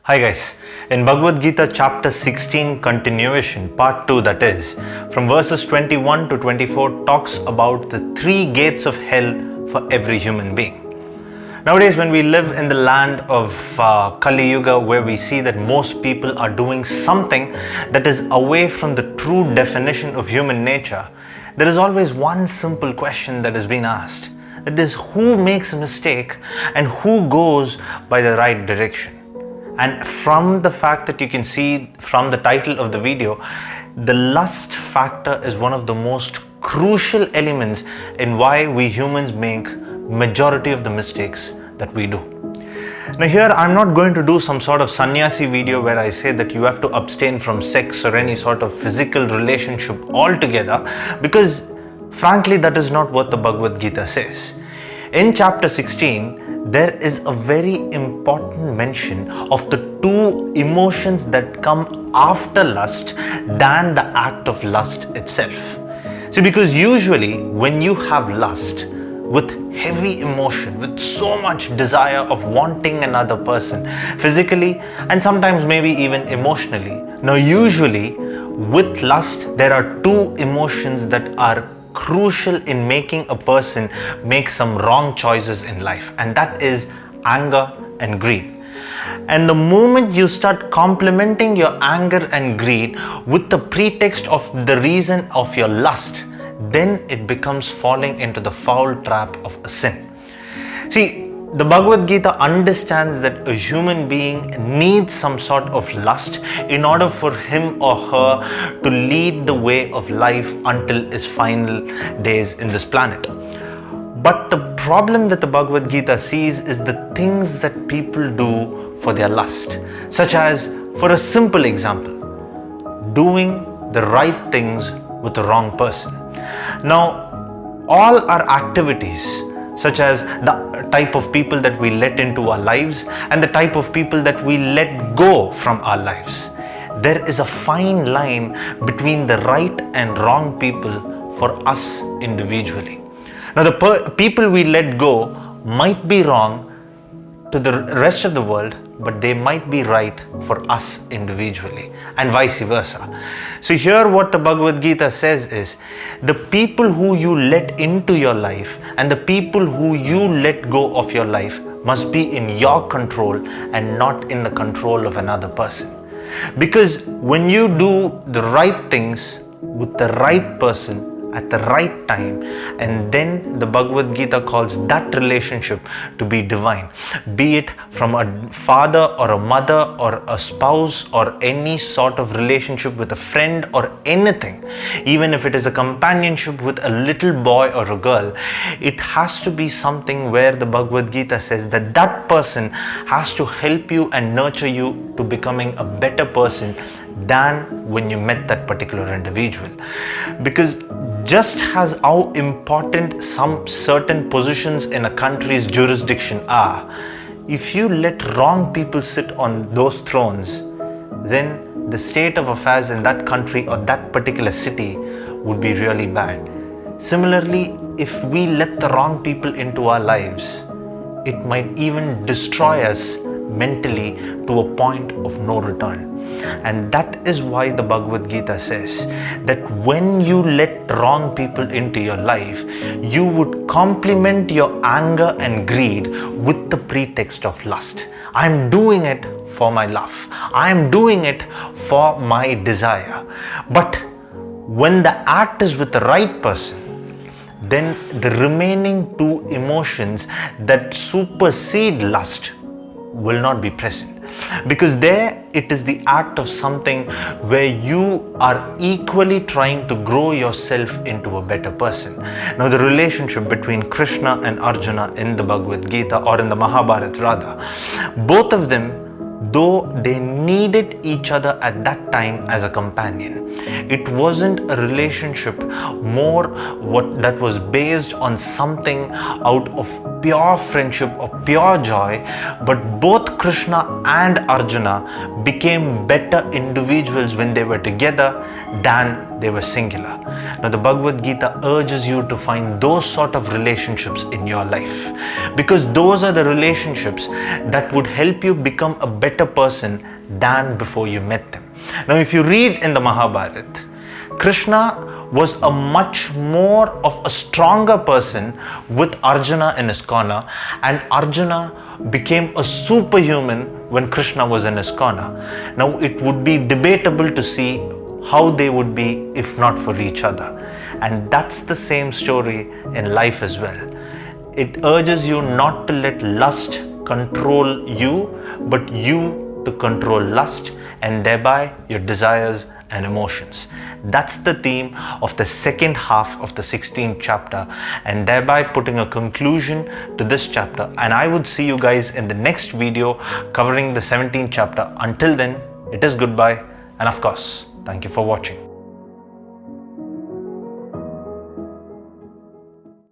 Hi guys, in Bhagavad Gita chapter 16 continuation, part 2 that is, from verses 21 to 24 talks about the three gates of hell for every human being. Nowadays when we live in the land of Kali Yuga, where we see that most people are doing something that is away from the true definition of human nature, there is always one simple question that is being asked. That is, who makes a mistake and who goes by the right direction? And from the fact that you can see from the title of the video, the lust factor is one of the most crucial elements in why we humans make majority of the mistakes that we do. Now here I'm not going to do some sort of sannyasi video where I say that you have to abstain from sex or any sort of physical relationship altogether, because frankly that is not what the Bhagavad Gita says. In chapter 16, there is a very important mention of the two emotions that come after lust than the act of lust itself. See, because usually when you have lust with heavy emotion, with so much desire of wanting another person physically and sometimes maybe even emotionally. Now usually with lust there are two emotions that are crucial in making a person make some wrong choices in life, and that is anger and greed. And the moment you start complementing your anger and greed with the pretext of the reason of your lust, then it becomes falling into the foul trap of a sin. See, the Bhagavad Gita understands that a human being needs some sort of lust in order for him or her to lead the way of life until his final days in this planet. But the problem that the Bhagavad Gita sees is the things that people do for their lust, such as, for a simple example, doing the right things with the wrong person. Now, all our activities, such as the type of people that we let into our lives and the type of people that we let go from our lives, there is a fine line between the right and wrong people for us individually. Now the people we let go might be wrong to the rest of the world, but they might be right for us individually, and vice versa. So here what the Bhagavad Gita says is, the people who you let into your life and the people who you let go of your life must be in your control and not in the control of another person. Because when you do the right things with the right person at the right time, and then the Bhagavad Gita calls that relationship to be divine, be it from a father or a mother or a spouse or any sort of relationship with a friend or anything, even if it is a companionship with a little boy or a girl, it has to be something where the Bhagavad Gita says that that person has to help you and nurture you to becoming a better person than when you met that particular individual. Because just as how important some certain positions in a country's jurisdiction are, if you let wrong people sit on those thrones, then the state of affairs in that country or that particular city would be really bad. Similarly, if we let the wrong people into our lives, it might even destroy us mentally to a point of no return. And that is why the Bhagavad Gita says that when you let wrong people into your life, you would complement your anger and greed with the pretext of lust. I'm doing it for my love. I'm doing it for my desire. But when the act is with the right person, then the remaining two emotions that supersede lust will not be present. Because there it is the act of something where you are equally trying to grow yourself into a better person. Now the relationship between Krishna and Arjuna in the Bhagavad Gita, or in the Mahabharata rather, both of them, though they needed each other at that time as a companion, it wasn't a relationship more that was based on something out of pure friendship or pure joy, but both Krishna and Arjuna became better individuals when they were together than they were singular. Now, the Bhagavad Gita urges you to find those sort of relationships in your life, because those are the relationships that would help you become a better person than before you met them. Now, if you read in the Mahabharata, Krishna was a much more of a stronger person with Arjuna in his corner, and Arjuna became a superhuman when Krishna was in his corner. Now, it would be debatable to see how they would be if not for each other. And that's the same story in life as well. It urges you not to let lust control you, but you to control lust, and thereby your desires and emotions. That's the theme of the second half of the 16th chapter, and thereby putting a conclusion to this chapter. And I would see you guys in the next video covering the 17th chapter. Until then, it is goodbye, and of course, thank you for watching.